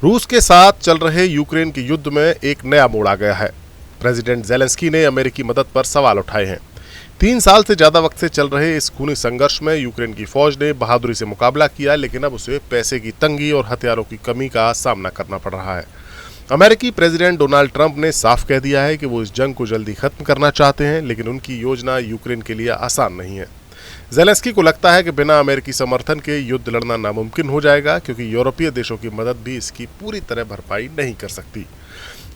रूस के साथ चल रहे यूक्रेन के युद्ध में एक नया मोड़ आ गया है। प्रेसिडेंट ज़ेलेंस्की ने अमेरिकी मदद पर सवाल उठाए हैं। 3 साल से ज्यादा वक्त से चल रहे इस खूनी संघर्ष में यूक्रेन की फौज ने बहादुरी से मुकाबला किया, लेकिन अब उसे पैसे की तंगी और हथियारों की कमी का सामना करना पड़ रहा है। अमेरिकी प्रेसिडेंट डोनाल्ड ट्रंप ने साफ कह दिया है कि वो इस जंग को जल्दी खत्म करना चाहते हैं, लेकिन उनकी योजना यूक्रेन के लिए आसान नहीं है। ज़ेलेंस्की को लगता है कि बिना अमेरिकी समर्थन के युद्ध लड़ना नामुमकिन हो जाएगा, क्योंकि यूरोपीय देशों की मदद भी इसकी पूरी तरह भरपाई नहीं कर सकती।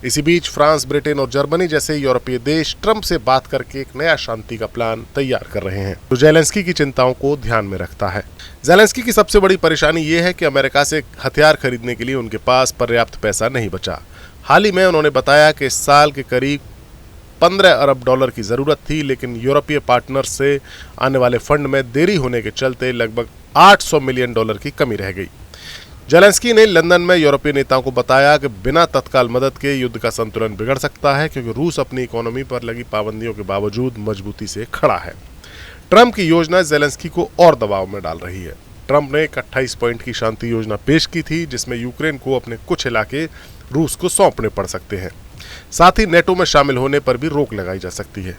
इसी बीच फ्रांस, ब्रिटेन और जर्मनी जैसे यूरोपीय देश ट्रंप से बात करके एक नया शांति का प्लान तैयार कर रहे हैं, जो ज़ेलेंस्की की चिंताओं को ध्यान में रखता है। ज़ेलेंस्की की सबसे बड़ी परेशानी ये है कि अमेरिका से हथियार खरीदने के लिए उनके पास पर्याप्त पैसा नहीं बचा। हाल ही में उन्होंने बताया कि इस साल के करीब 15 अरब डॉलर की जरूरत थी, लेकिन यूरोपीय पार्टनर्स से आने वाले फंड में देरी होने के चलते लगभग 800 मिलियन डॉलर की कमी रह गई। ज़ेलेंस्की ने लंदन में यूरोपीय नेताओं को बताया कि बिना तत्काल मदद के युद्ध का संतुलन बिगड़ सकता है, क्योंकि रूस अपनी इकोनॉमी पर लगी पाबंदियों के बावजूद मजबूती से खड़ा है। ट्रंप की योजना ज़ेलेंस्की को और दबाव में डाल रही है। ट्रंप ने एक 28 पॉइंट की शांति योजना पेश की थी, जिसमें यूक्रेन को अपने कुछ इलाके रूस को सौंपने पड़ सकते हैं। साथ ही नेटो में शामिल होने पर भी रोक लगाई जा सकती है।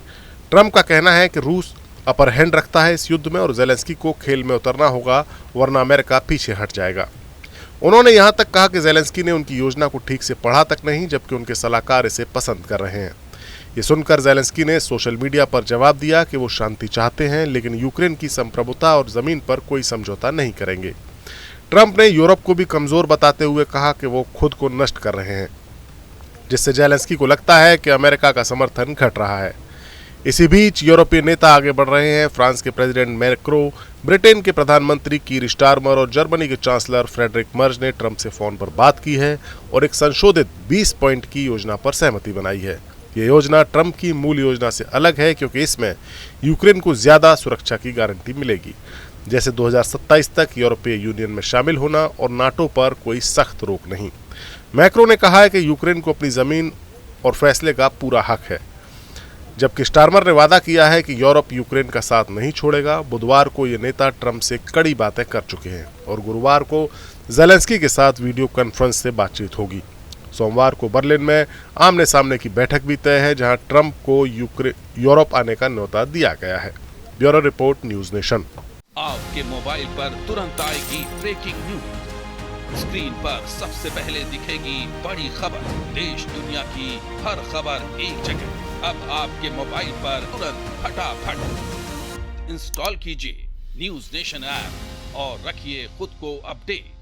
ट्रंप का कहना है कि रूस अपर हैंड रखता है इस युद्ध में और ज़ेलेंस्की को खेल में उतरना होगा, वरना अमेरिका पीछे हट जाएगा। उन्होंने यहां तक कहा कि ज़ेलेंस्की ने उनकी योजना को ठीक से पढ़ा तक नहीं, जबकि उनके सलाहकार इसे पसंद कर रहे हैं। ये सुनकर ज़ेलेंस्की ने सोशल मीडिया पर जवाब दिया कि वो शांति चाहते हैं, लेकिन यूक्रेन की संप्रभुता और जमीन पर कोई समझौता नहीं करेंगे। ट्रंप ने यूरोप को भी कमजोर बताते हुए कहा कि वो खुद को नष्ट कर रहे हैं, जिससे ज़ेलेंस्की को लगता है कि अमेरिका का समर्थन घट रहा है। इसी बीच यूरोपीय नेता आगे बढ़ रहे हैं। फ्रांस के प्रेसिडेंट मैक्रो, ब्रिटेन के प्रधानमंत्री कीर स्टारमर और जर्मनी के चांसलर फ्रेडरिक मर्ज ने ट्रंप से फोन पर बात की है और एक संशोधित 20 पॉइंट की योजना पर सहमति बनाई है। ये योजना ट्रंप की मूल योजना से अलग है, क्योंकि इसमें यूक्रेन को ज्यादा सुरक्षा की गारंटी मिलेगी, जैसे 2027 तक यूरोपीय यूनियन में शामिल होना और नाटो पर कोई सख्त रोक नहीं। मैक्रो ने कहा है कि यूक्रेन को अपनी जमीन और फैसले का पूरा हक है, जबकि स्टारमर ने वादा किया है कि यूरोप यूक्रेन का साथ नहीं छोड़ेगा। बुधवार को ये नेता ट्रंप से कड़ी बातें कर चुके हैं और गुरुवार को ज़ेलेंस्की के साथ वीडियो कॉन्फ्रेंस से बातचीत होगी। सोमवार को बर्लिन में आमने सामने की बैठक भी तय है, जहां ट्रंप को यूरोप आने का न्योता दिया गया है। Bureau report, news nation. आपके मोबाइल पर तुरंत आएगी ब्रेकिंग न्यूज। स्क्रीन पर सबसे पहले दिखेगी बड़ी खबर। देश दुनिया की हर खबर एक जगह। अब आपके मोबाइल पर तुरंत फटाफट इंस्टॉल कीजिए न्यूज़ नेशन ऐप और रखिए खुद को अपडेट।